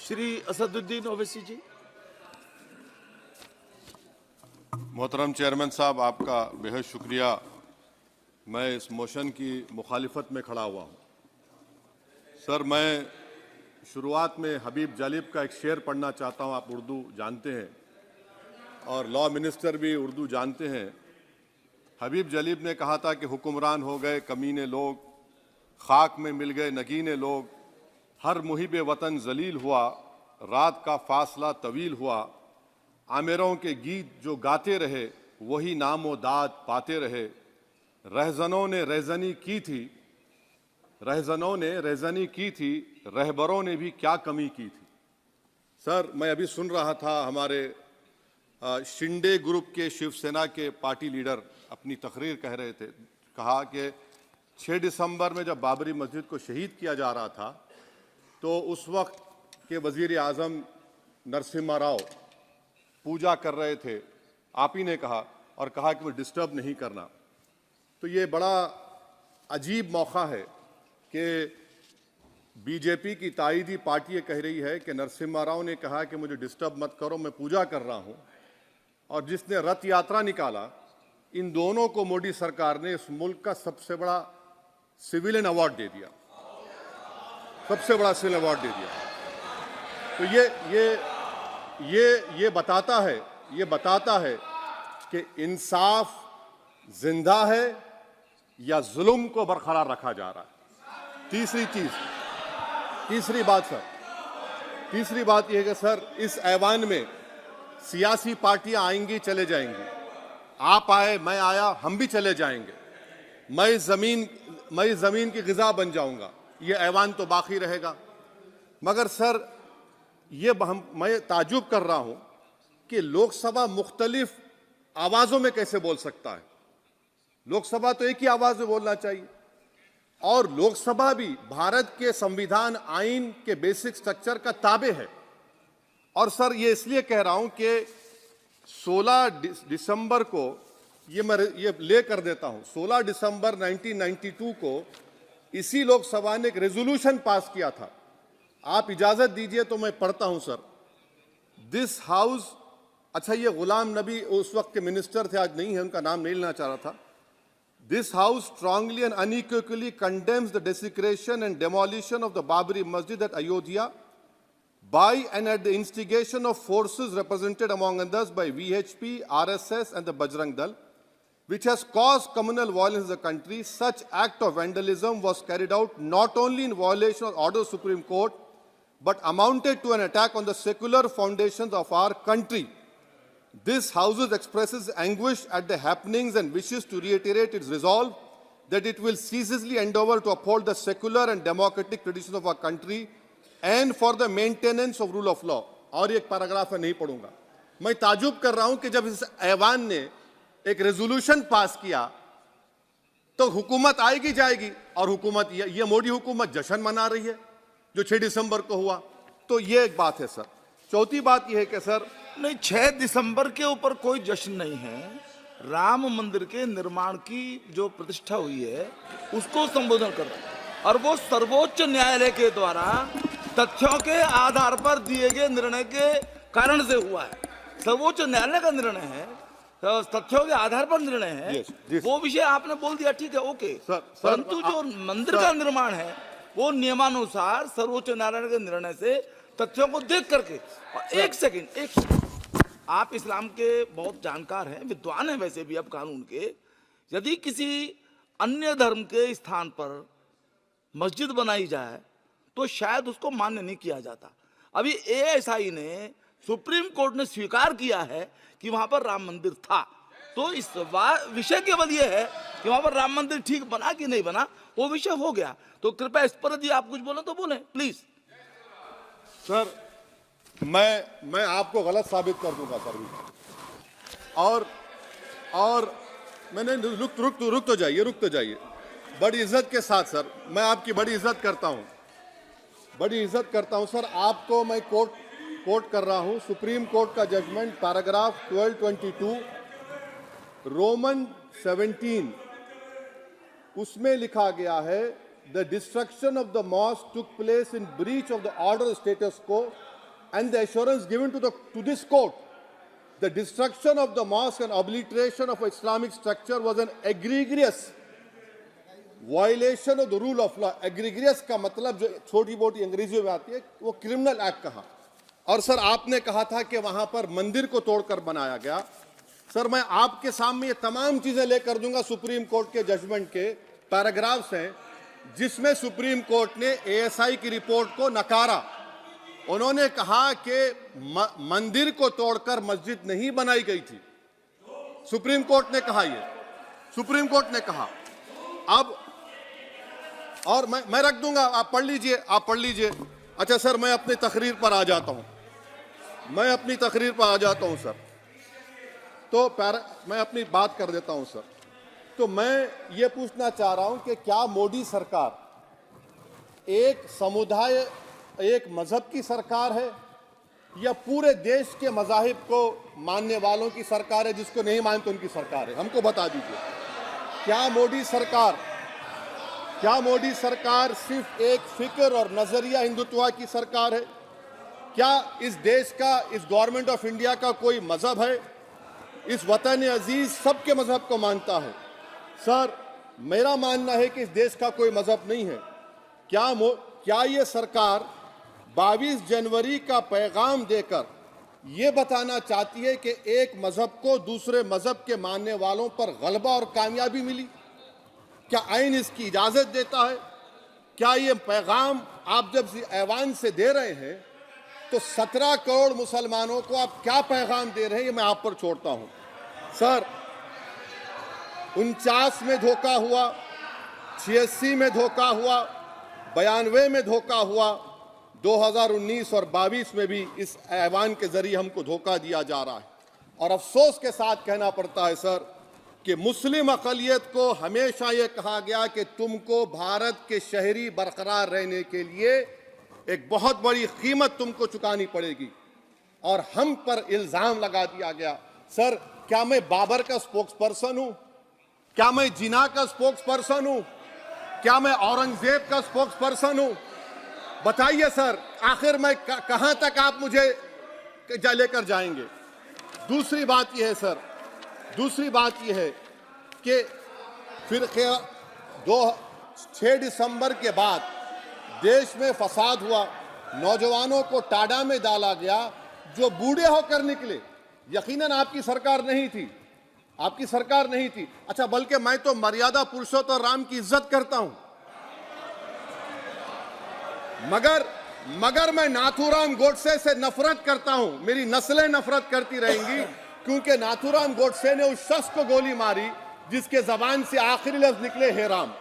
श्री असदुद्दीन ओवैसी जी। मोहतरम चेयरमैन साहब, आपका बेहद शुक्रिया। मैं इस मोशन की मुखालिफत में खड़ा हुआ हूँ। सर, मैं शुरुआत में हबीब जालिब का एक शेर पढ़ना चाहता हूँ। आप उर्दू जानते हैं और लॉ मिनिस्टर भी उर्दू जानते हैं। हबीब जालिब ने कहा था कि हुक्मरान हो गए कमीने लोग, खाक में मिल गए नगीने लोग, हर मुहिब वतन जलील हुआ, रात का फासला तवील हुआ, आमिरों के गीत जो गाते रहे वही नामो दाद पाते रहे, रहजनों ने रेजनी की थी, रहजनों ने रेजनी की थी, रहबरों ने भी क्या कमी की थी। सर, मैं अभी सुन रहा था हमारे शिंदे ग्रुप के शिवसेना के पार्टी लीडर अपनी तकरीर कह रहे थे। कहा कि 6 दिसंबर में जब बाबरी मस्जिद को शहीद किया जा रहा था तो उस वक्त के वजीर आजम नरसिम्हा राव पूजा कर रहे थे, आप ही ने कहा, और कहा कि वो डिस्टर्ब नहीं करना। तो ये बड़ा अजीब मौका है कि बीजेपी की ताईदी पार्टी ये कह रही है कि नरसिम्हा राव ने कहा कि मुझे डिस्टर्ब मत करो, मैं पूजा कर रहा हूं, और जिसने रथ यात्रा निकाला, इन दोनों को मोदी सरकार ने इस मुल्क का सबसे बड़ा सिविलियन अवार्ड दे दिया, सबसे बड़ा सिविलियन अवार्ड दे दिया। तो ये बताता है कि इंसाफ जिंदा है या जुल्म को बरकरार रखा जा रहा है। तीसरी बात यह है कि सर, इस ऐवान में सियासी पार्टियां आएंगी चले जाएंगी, आप आए मैं आया हम भी चले जाएंगे, मैं इस जमीन की गिजा बन जाऊंगा, ये ऐवान तो बाकी रहेगा। मगर सर, मैं ताजुब कर रहा हूं कि लोकसभा मुख्तलिफ आवाजों में कैसे बोल सकता है। लोकसभा तो एक ही आवाज में बोलना चाहिए, और लोकसभा भी भारत के संविधान आइन के बेसिक स्ट्रक्चर का ताबे है। और सर, ये इसलिए कह रहा हूं कि 16 दिसंबर को ये ले कर देता हूं, 16 दिसंबर 1992 को इसी लोकसभा ने एक रेजोल्यूशन पास किया था। आप इजाजत दीजिए तो मैं पढ़ता हूं सर। दिस हाउस, अच्छा, ये गुलाम नबी उस वक्त के मिनिस्टर थे, आज नहीं है, उनका नाम नहीं लेना चाह रहा था। This House strongly and unequivocally condemns the desecration and demolition of the Babri Masjid at Ayodhya by and at the instigation of forces represented among others by VHP, RSS and the Bajrang Dal, which has caused communal violence in the country. Such act of vandalism was carried out not only in violation of order of Supreme Court, but amounted to an attack on the secular foundations of our country. This House expresses anguish at the happenings and wishes to reiterate its resolve that it will ceaselessly endeavor to uphold the secular and democratic traditions of our country and for the maintenance of rule of law. और एक paragraph मैं नहीं पढ़ूंगा। मैं ताजुब कर रहा हूं कि जब इस ऐवान ने एक रेजोल्यूशन पास किया तो हुकूमत आएगी जाएगी, और हुकूमत ये मोदी हुकूमत जश्न मना रही है जो 6 दिसंबर को हुआ। तो ये एक बात है सर। चौथी बात यह है कि सर, नहीं, 6 दिसंबर के ऊपर कोई जश्न नहीं है। राम मंदिर के निर्माण की जो प्रतिष्ठा हुई है उसको संबोधन कर रहा है, और वो सर्वोच्च न्यायालय के द्वारा तथ्यों के आधार पर दिए गए निर्णय के कारण से हुआ है। सर्वोच्च न्यायालय का निर्णय है, तो तथ्यों के आधार पर निर्णय है। वो विषय आपने बोल दिया, ठीक है, ओके। परंतु जो मंदिर का निर्माण है वो नियमानुसार सर्वोच्च न्यायालय के निर्णय से तथ्यों को देख करके। एक सेकंड, आप इस्लाम के बहुत जानकार हैं, विद्वान हैं वैसे भी अब कानून के। यदि किसी अन्य धर्म के स्थान पर मस्जिद बनाई जाए तो शायद उसको मान्य नहीं किया जाता। अभी एएसआई ने, सुप्रीम कोर्ट ने स्वीकार किया है कि वहां पर राम मंदिर था। तो इस विषय केवल यह है कि वहां पर राम मंदिर ठीक बना कि नहीं बना, वो विषय हो गया। तो कृपया इस पर यदि आप कुछ बोले तो बोलें प्लीज। सर, मैं आपको गलत साबित कर दूंगा सर। और मैंने रुक तो जाइए बड़ी इज्जत के साथ सर, मैं आपकी बड़ी इज्जत करता हूं सर। आपको मैं कोट कर रहा हूं सुप्रीम कोर्ट का जजमेंट, पैराग्राफ 1222 रोमन 17, उसमें लिखा गया है, the destruction of the mosque took place in breach of the order status को and the assurance given to this court, the destruction of the mosque and obliteration of Islamic structure was an egregious violation of the rule of law. Egregious का मतलब जो छोटी मोटी अंग्रेजियों में आती है वो क्रिमिनल एक्ट कहा। और सर आपने कहा था कि वहां पर मंदिर को तोड़कर बनाया गया। सर मैं आपके सामने ये तमाम चीजें लेकर दूंगा, सुप्रीम कोर्ट के जजमेंट के पैराग्राफ्स हैं जिसमें सुप्रीम कोर्ट ने एएसआई की रिपोर्ट को नकारा। उन्होंने कहा कि मंदिर को तोड़कर मस्जिद नहीं बनाई गई थी। सुप्रीम कोर्ट ने कहा, ये सुप्रीम कोर्ट ने कहा। अब और मैं रख दूंगा, आप पढ़ लीजिए, आप पढ़ लीजिए। अच्छा सर मैं अपनी तकरीर पर आ जाता हूं, मैं अपनी तकरीर पर आ जाता हूं सर। तो मैं अपनी बात कर देता हूं सर। तो मैं ये पूछना चाह रहा हूं कि क्या मोदी सरकार एक समुदाय, एक मजहब की सरकार है या पूरे देश के मजाहिब को मानने वालों की सरकार है? जिसको नहीं मानते उनकी सरकार है, हमको बता दीजिए। क्या मोदी सरकार सिर्फ एक फिक्र और नजरिया हिंदुत्व की सरकार है? क्या इस देश का, इस गवर्नमेंट ऑफ इंडिया का कोई मजहब है? इस वतन अजीज सबके मजहब को मानता है। सर मेरा मानना है कि इस देश का कोई मजहब नहीं है। क्या ये सरकार 22 जनवरी का पैगाम देकर ये बताना चाहती है कि एक मजहब को दूसरे मजहब के मानने वालों पर गलबा और कामयाबी मिली? क्या आइन इसकी इजाजत देता है? क्या ये पैगाम आप जब ऐवान से दे रहे हैं तो 17 करोड़ मुसलमानों को आप क्या पैगाम दे रहे हैं, ये मैं आप पर छोड़ता हूं। सर 49 में धोखा हुआ, 86 में धोखा हुआ, 92 में धोखा हुआ, 2019 और 22 में भी इस ऐवान के जरिए हमको धोखा दिया जा रहा है। और अफसोस के साथ कहना पड़ता है सर कि मुस्लिम अक़लियत को हमेशा ये कहा गया कि तुमको भारत के शहरी बरकरार रहने के लिए एक बहुत बड़ी कीमत तुमको चुकानी पड़ेगी, और हम पर इल्जाम लगा दिया गया। सर क्या मैं बाबर का स्पोक्स पर्सन हूं? क्या मैं जिना का स्पोक्स पर्सन हूं? क्या मैं औरंगजेब का स्पोक्स पर्सन हूं? बताइए सर, आखिर मैं कहां तक आप मुझे लेकर जाएंगे? दूसरी बात यह है सर, दूसरी बात यह है कि फिर 6 दिसंबर के बाद देश में फसाद हुआ, नौजवानों को टाडा में डाला गया जो बूढ़े होकर निकले। यकीनन आपकी सरकार नहीं थी, आपकी सरकार नहीं थी। अच्छा बल्कि मैं तो मर्यादा पुरुषोत्तम राम की इज्जत करता हूं, मगर मैं नाथूराम गोडसे से नफरत करता हूं। मेरी नस्लें नफरत करती रहेंगी क्योंकि नाथूराम गोडसे ने उस शख्स को गोली मारी जिसके जबान से आखिरी लफ्ज निकले हे राम।